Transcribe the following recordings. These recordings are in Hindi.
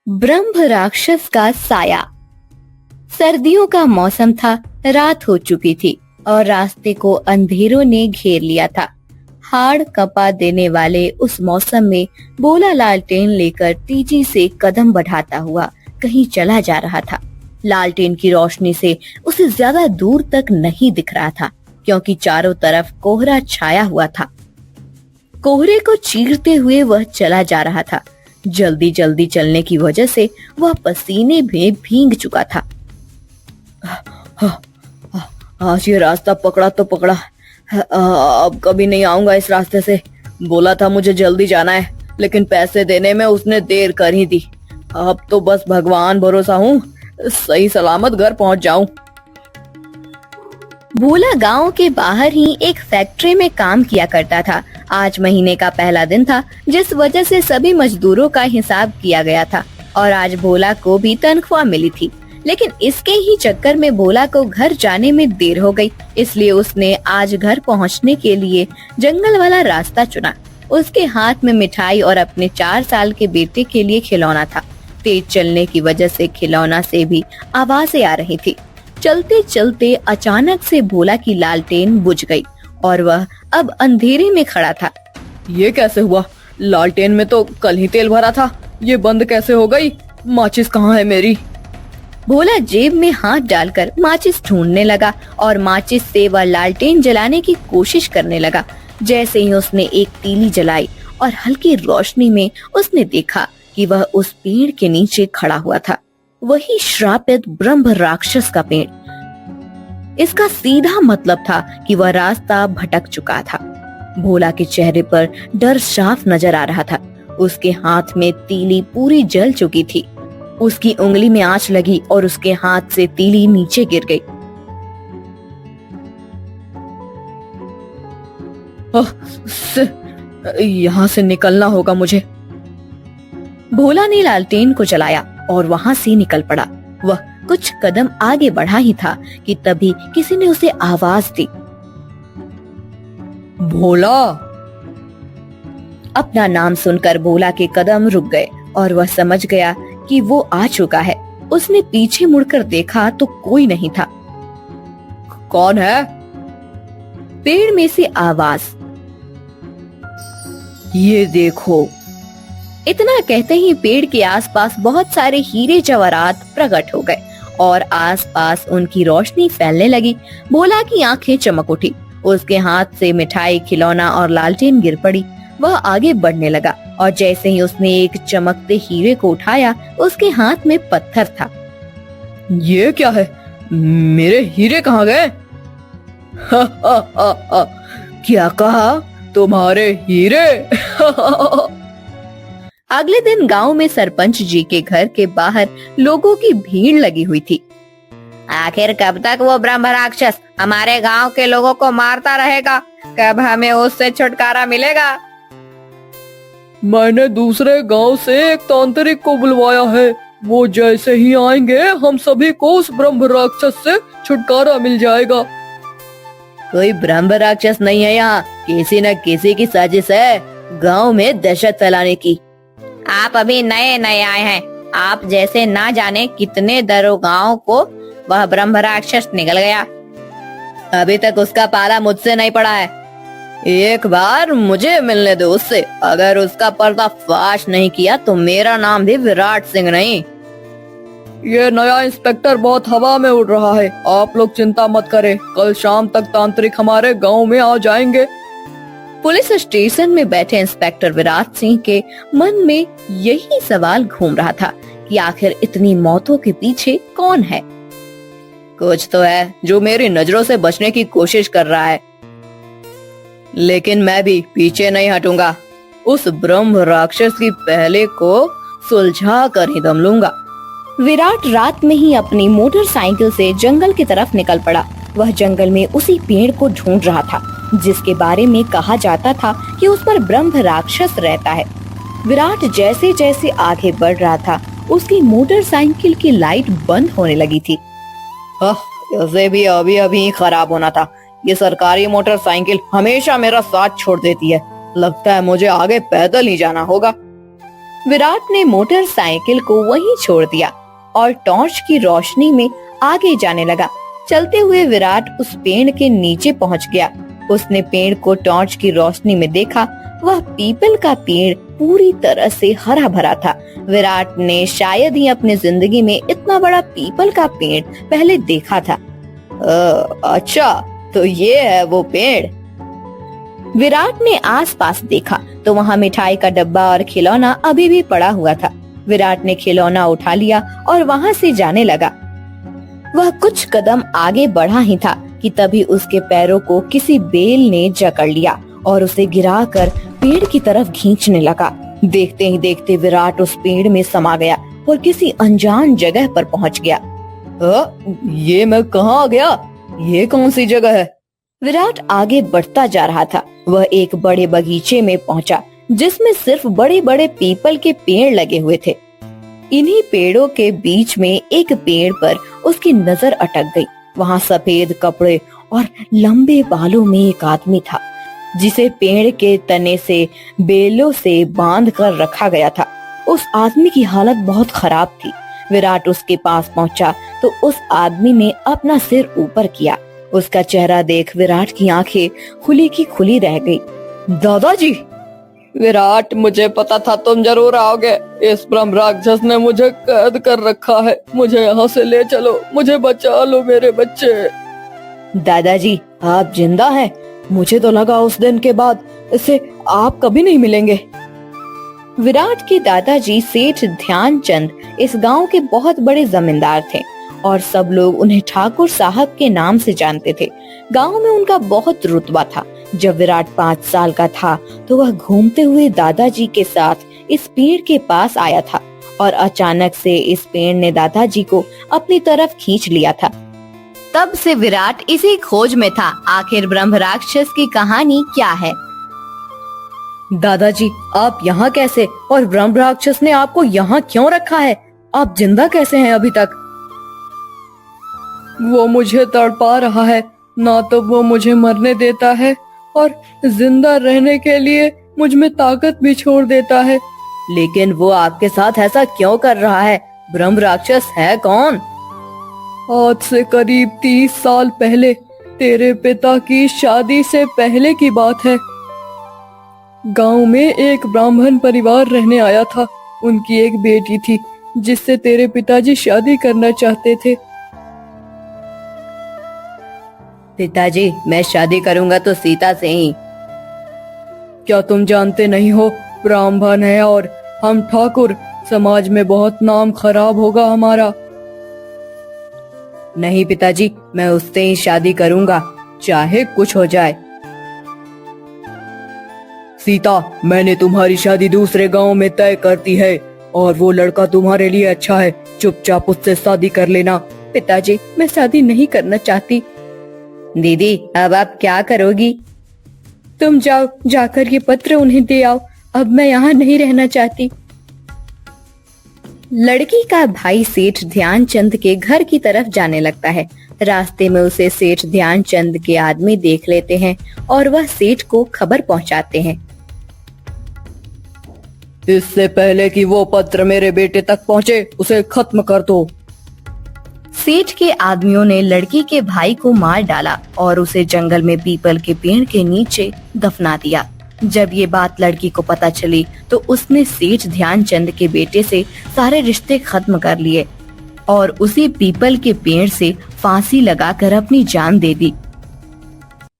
ब्रह्म राक्षस का साया। सर्दियों का मौसम था, रात हो चुकी थी और रास्ते को अंधेरों ने घेर लिया था। हाड़ कपा देने वाले उस मौसम में बोला लालटेन लेकर तेजी से कदम बढ़ाता हुआ कहीं चला जा रहा था। लालटेन की रोशनी से उसे ज्यादा दूर तक नहीं दिख रहा था, क्योंकि चारों तरफ कोहरा छाया हुआ था। कोहरे को चीरते हुए वह चला जा रहा था। जल्दी जल्दी चलने की वजह से वह पसीने में भीग चुका था। आज ये रास्ता पकड़ा तो पकड़ा, अब कभी नहीं आऊंगा इस रास्ते से। बोला था मुझे जल्दी जाना है, लेकिन पैसे देने में उसने देर कर ही दी। अब तो बस भगवान भरोसा हूँ, सही सलामत घर पहुँच जाऊं। भोला गांव के बाहर ही एक फैक्ट्री में काम किया करता था। आज महीने का पहला दिन था, जिस वजह से सभी मजदूरों का हिसाब किया गया था और आज भोला को भी तनख्वाह मिली थी। लेकिन इसके ही चक्कर में भोला को घर जाने में देर हो गई, इसलिए उसने आज घर पहुंचने के लिए जंगल वाला रास्ता चुना। उसके हाथ में मिठाई और अपने 4 साल के बेटे के लिए खिलौना था। तेज चलने की वजह से खिलौना से भी आवाजें आ रही थी। चलते चलते अचानक से भोला की लालटेन बुझ गई और वह अब अंधेरे में खड़ा था। ये कैसे हुआ? लालटेन में तो कल ही तेल भरा था, ये बंद कैसे हो गई? माचिस कहाँ है मेरी? भोला जेब में हाथ डालकर माचिस ढूंढने लगा और माचिस से वह लालटेन जलाने की कोशिश करने लगा। जैसे ही उसने एक तीली जलाई और हल्की रोशनी में उसने देखा कि वह उस पेड़ के नीचे खड़ा हुआ था, वही श्रापित ब्रह्म राक्षस का पेड़। इसका सीधा मतलब था कि वह रास्ता भटक चुका था। भोला के चेहरे पर डर साफ नजर आ रहा था। उसके हाथ में तीली पूरी जल चुकी थी। उसकी उंगली में आंच लगी और उसके हाथ से तीली नीचे गिर गई। यहाँ से निकलना होगा मुझे। भोला ने लालटेन को जलाया और वहाँ से निकल पड़ा। वह कुछ कदम आगे बढ़ा ही था कि तभी किसी ने उसे आवाज दी। भोला! अपना नाम सुनकर भोला के कदम रुक गए और वह समझ गया कि वो आ चुका है। उसने पीछे मुड़कर देखा तो कोई नहीं था। कौन है? पेड़ में से आवाज। ये देखो। इतना कहते ही पेड़ के आसपास बहुत सारे हीरे जवाहरात प्रकट हो गए और आसपास उनकी रोशनी फैलने लगी। भोला की आंखें चमक उठी। उसके हाथ से मिठाई, खिलौना और लालटेन गिर पड़ी। वह आगे बढ़ने लगा और जैसे ही उसने एक चमकते हीरे को उठाया, उसके हाथ में पत्थर था। ये क्या है? मेरे हीरे कहाँ गए? क्या कहा? तुम्हारे हीरे? अगले दिन गांव में सरपंच जी के घर के बाहर लोगों की भीड़ लगी हुई थी। आखिर कब तक वो ब्रह्म राक्षस हमारे गांव के लोगों को मारता रहेगा? कब हमें उससे छुटकारा मिलेगा? मैंने दूसरे गांव से एक तांत्रिक को बुलवाया है। वो जैसे ही आएंगे, हम सभी को उस ब्रह्म राक्षस से छुटकारा मिल जाएगा। कोई ब्रह्म राक्षस नहीं है यहाँ, किसी न किसी की साजिश है गांव में दहशत फैलाने की। आप अभी नए नए आए हैं, आप जैसे ना जाने कितने दरोगाओं को वह ब्रह्म राक्षस निकल गया। अभी तक उसका पाला मुझसे नहीं पड़ा है। एक बार मुझे मिलने दो उससे। अगर उसका पर्दाफाश नहीं किया तो मेरा नाम भी विराट सिंह नहीं। ये नया इंस्पेक्टर बहुत हवा में उड़ रहा है। आप लोग चिंता मत करें, कल शाम तक तांत्रिक हमारे गांव में आ जाएंगे। पुलिस स्टेशन में बैठे इंस्पेक्टर विराट सिंह के मन में यही सवाल घूम रहा था कि आखिर इतनी मौतों के पीछे कौन है। कुछ तो है जो मेरी नजरों से बचने की कोशिश कर रहा है, लेकिन मैं भी पीछे नहीं हटूंगा। उस ब्रह्म राक्षस की पहले को सुलझा कर ही दम लूंगा। विराट रात में ही अपनी मोटरसाइकिल से जंगल की तरफ निकल पड़ा। वह जंगल में उसी पेड़ को ढूंढ रहा था जिसके बारे में कहा जाता था कि उस पर ब्रह्म राक्षस रहता है। विराट जैसे जैसे आगे बढ़ रहा था, उसकी मोटरसाइकिल की लाइट बंद होने लगी थी। इसे भी अभी अभी खराब होना था। ये सरकारी मोटरसाइकिल हमेशा मेरा साथ छोड़ देती है। लगता है मुझे आगे पैदल ही जाना होगा। विराट ने मोटरसाइकिल को वहीं छोड़ दिया और टॉर्च की रोशनी में आगे जाने लगा। चलते हुए विराट उस पेड़ के नीचे पहुंच गया। उसने पेड़ को टॉर्च की रोशनी में देखा। वह पीपल का पेड़ पूरी तरह से हरा भरा था। विराट ने शायद ही अपनी जिंदगी में इतना बड़ा पीपल का पेड़ पहले देखा था। अच्छा, तो ये है वो पेड़। विराट ने आसपास देखा तो वहाँ मिठाई का डब्बा और खिलौना अभी भी पड़ा हुआ था। विराट ने खिलौना उठा लिया और वहाँ से जाने लगा। वह कुछ कदम आगे बढ़ा ही था कि तभी उसके पैरों को किसी बेल ने जकड़ लिया और उसे गिराकर पेड़ की तरफ खींचने लगा। देखते ही देखते विराट उस पेड़ में समा गया और किसी अनजान जगह पर पहुंच गया। ये मैं कहाँ आ गया? ये कौन सी जगह है? विराट आगे बढ़ता जा रहा था। वह एक बड़े बगीचे में पहुंचा जिसमें सिर्फ बड़े बड़े पीपल के पेड़ लगे हुए थे। इन्हीं पेड़ों के बीच में एक पेड़ पर उसकी नजर अटक गई। वहाँ सफेद कपड़े और लंबे बालों में एक आदमी था जिसे पेड़ के तने से बेलों से बांध कर रखा गया था। उस आदमी की हालत बहुत खराब थी। विराट उसके पास पहुंचा तो उस आदमी ने अपना सिर ऊपर किया। उसका चेहरा देख विराट की आंखें खुली की खुली रह गई। दादाजी! विराट, मुझे पता था तुम जरूर आओगे। इस ब्रह्म राक्षस ने मुझे कैद कर रखा है। मुझे यहाँ से ले चलो, मुझे बचा लो मेरे बच्चे। दादाजी, आप जिंदा हैं? मुझे तो लगा उस दिन के बाद इससे आप कभी नहीं मिलेंगे। विराट के दादाजी सेठ ध्यानचंद इस गांव के बहुत बड़े जमींदार थे और सब लोग उन्हें ठाकुर साहब के नाम से जानते थे। गांव में उनका बहुत रुतबा था। जब विराट 5 साल का था तो वह घूमते हुए दादाजी के साथ इस पेड़ के पास आया था और अचानक से इस पेड़ ने दादाजी को अपनी तरफ खींच लिया था। तब से विराट इसी खोज में था, आखिर ब्रह्म राक्षस की कहानी क्या है। दादाजी, आप यहाँ कैसे? और ब्रह्म राक्षस ने आपको यहाँ क्यों रखा है? आप जिंदा कैसे हैं अभी तक? वो मुझे तड़पा रहा है, ना तो वो मुझे मरने देता है और जिंदा रहने के लिए मुझ में ताकत भी छोड़ देता है। लेकिन वो आपके साथ ऐसा क्यों कर रहा है? ब्रह्म राक्षस है कौन? आज से करीब 30 साल पहले, तेरे पिता की शादी से पहले की बात है। गांव में एक ब्राह्मण परिवार रहने आया था। उनकी एक बेटी थी जिससे तेरे पिताजी शादी करना चाहते थे। पिताजी, मैं शादी करूंगा तो सीता से ही। क्या तुम जानते नहीं हो, ब्राह्मण है और हम ठाकुर, समाज में बहुत नाम खराब होगा हमारा। नहीं पिताजी, मैं उससे ही शादी करूंगा, चाहे कुछ हो जाए। सीता, मैंने तुम्हारी शादी दूसरे गांव में तय कर दी है और वो लड़का तुम्हारे लिए अच्छा है। चुपचाप उससे शादी कर लेना। पिताजी, मैं शादी नहीं करना चाहती। दीदी, अब आप क्या करोगी? तुम जाओ, जाकर ये पत्र उन्हें दे आओ। अब मैं यहाँ नहीं रहना चाहती। लड़की का भाई सेठ ध्यानचंद के घर की तरफ जाने लगता है। रास्ते में उसे सेठ ध्यानचंद के आदमी देख लेते हैं और वह सेठ को खबर पहुंचाते हैं। इससे पहले कि वो पत्र मेरे बेटे तक पहुंचे, उसे खत्म कर दो। सेठ के आदमियों ने लड़की के भाई को मार डाला और उसे जंगल में पीपल के पेड़ के नीचे दफना दिया। जब ये बात लड़की को पता चली तो उसने सेठ ध्यानचंद के बेटे से सारे रिश्ते खत्म कर लिए और उसी पीपल के पेड़ से फांसी लगाकर अपनी जान दे दी।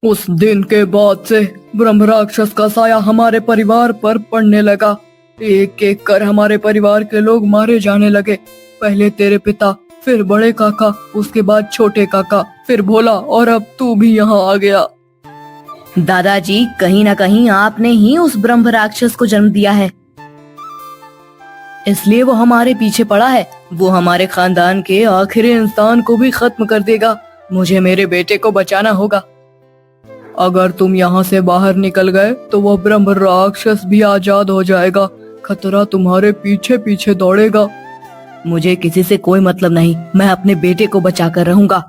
उस दिन के बाद से ब्रह्म राक्षस का साया हमारे परिवार पर पड़ने लगा। एक एक कर हमारे परिवार के लोग मारे जाने लगे। पहले तेरे पिता, फिर बड़े काका, उसके बाद छोटे काका, फिर भोला और अब तू भी यहाँ आ गया। दादाजी, कहीं न कहीं आपने ही उस ब्रह्म राक्षस को जन्म दिया है, इसलिए वो हमारे पीछे पड़ा है। वो हमारे खानदान के आखिरी इंसान को भी खत्म कर देगा। मुझे मेरे बेटे को बचाना होगा। अगर तुम यहाँ से बाहर निकल गए तो वो ब्रह्म राक्षस भी आजाद हो जाएगा। खतरा तुम्हारे पीछे पीछे दौड़ेगा। मुझे किसी से कोई मतलब नहीं, मैं अपने बेटे को बचाकर रहूंगा।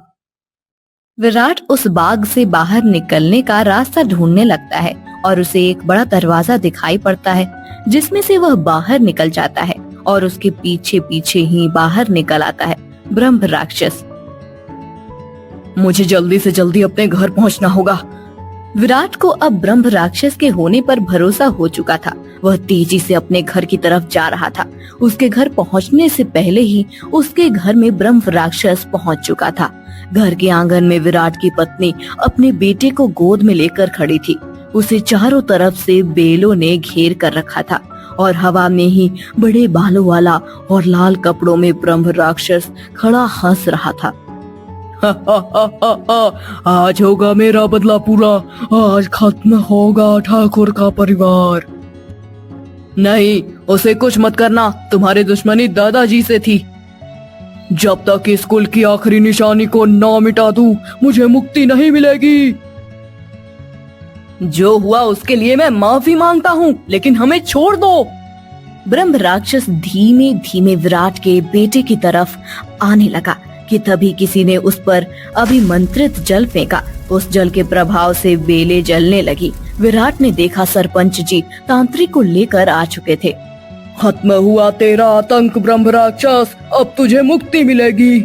विराट उस बाग से बाहर निकलने का रास्ता ढूंढने लगता है और उसे एक बड़ा दरवाजा दिखाई पड़ता है, जिसमें से वह बाहर निकल जाता है और उसके पीछे पीछे ही बाहर निकल आता है ब्रह्म राक्षस। मुझे जल्दी से जल्दी अपने घर पहुंचना होगा। विराट को अब ब्रह्म राक्षस के होने पर भरोसा हो चुका था। वह तेजी से अपने घर की तरफ जा रहा था। उसके घर पहुंचने से पहले ही उसके घर में ब्रह्म राक्षस पहुंच चुका था। घर के आंगन में विराट की पत्नी अपने बेटे को गोद में लेकर खड़ी थी। उसे चारों तरफ से बेलों ने घेर कर रखा था और हवा में ही बड़े बालों वाला और लाल कपड़ों में ब्रह्म राक्षस खड़ा हंस रहा था। आज होगा मेरा बदला पूरा, आज खत्म होगा ठाकुर का परिवार। नहीं, उसे कुछ मत करना, तुम्हारी दुश्मनी दादाजी से थी। जब तक इस कुल की आखिरी निशानी को ना मिटा दूं, मुझे मुक्ति नहीं मिलेगी। जो हुआ उसके लिए मैं माफी मांगता हूँ, लेकिन हमें छोड़ दो। ब्रह्म राक्षस धीमे धीमे विराट के बेटे की तरफ आने लगा कि तभी किसी ने उस पर अभिमंत्रित जल फेंका। उस जल के प्रभाव से बेले जलने लगी। विराट ने देखा सरपंच जी तांत्रिक को लेकर आ चुके थे। खत्म हुआ तेरा आतंक ब्रह्म राक्षस, अब तुझे मुक्ति मिलेगी।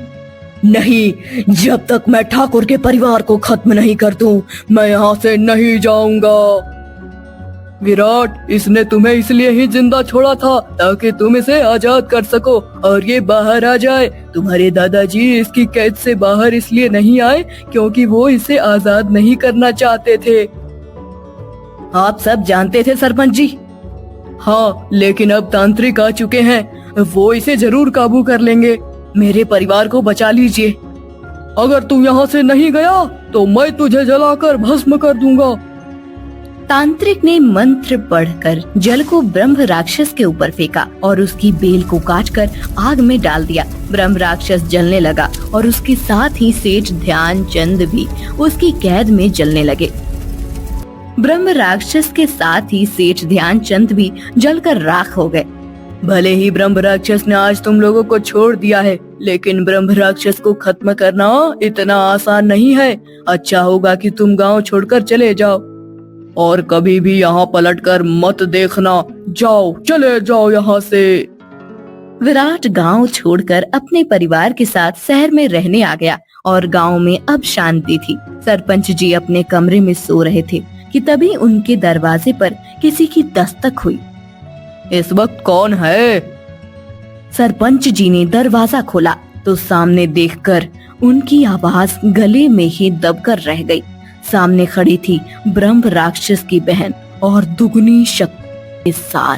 नहीं, जब तक मैं ठाकुर के परिवार को खत्म नहीं कर दूं, मैं यहाँ से नहीं जाऊंगा। विराट, इसने तुम्हें इसलिए ही जिंदा छोड़ा था ताकि तुम इसे आजाद कर सको और ये बाहर आ जाए। तुम्हारे दादाजी इसकी कैद से बाहर इसलिए नहीं आए क्योंकि वो इसे आजाद नहीं करना चाहते थे। आप सब जानते थे सरपंच जी? हाँ, लेकिन अब तांत्रिक आ चुके हैं, वो इसे जरूर काबू कर लेंगे। मेरे परिवार को बचा लीजिए। अगर तू यहाँ से नहीं गया तो मैं तुझे जलाकर भस्म कर दूंगा। तांत्रिक ने मंत्र पढ़कर जल को ब्रह्म राक्षस के ऊपर फेंका और उसकी बेल को काटकर आग में डाल दिया। ब्रह्म राक्षस जलने लगा और उसके साथ ही सेठ ध्यानचंद भी उसकी कैद में जलने लगे। ब्रह्म राक्षस के साथ ही सेठ ध्यानचंद भी जलकर राख हो गए। भले ही ब्रह्म राक्षस ने आज तुम लोगों को छोड़ दिया है, लेकिन ब्रह्म राक्षस को खत्म करना इतना आसान नहीं है। अच्छा होगा कि तुम गांव छोड़कर चले जाओ और कभी भी यहाँ पलटकर मत देखना। जाओ, चले जाओ यहाँ से। विराट गांव छोड़कर अपने परिवार के साथ शहर में रहने आ गया और गांव में अब शांति थी। सरपंच जी अपने कमरे में सो रहे थे कि तभी उनके दरवाजे पर किसी की दस्तक हुई। इस वक्त कौन है? सरपंच जी ने दरवाजा खोला तो सामने देखकर उनकी आवाज गले में ही दबकर रह गई। सामने खड़ी थी ब्रह्म राक्षस की बहन और दुगनी शक्ति के साथ।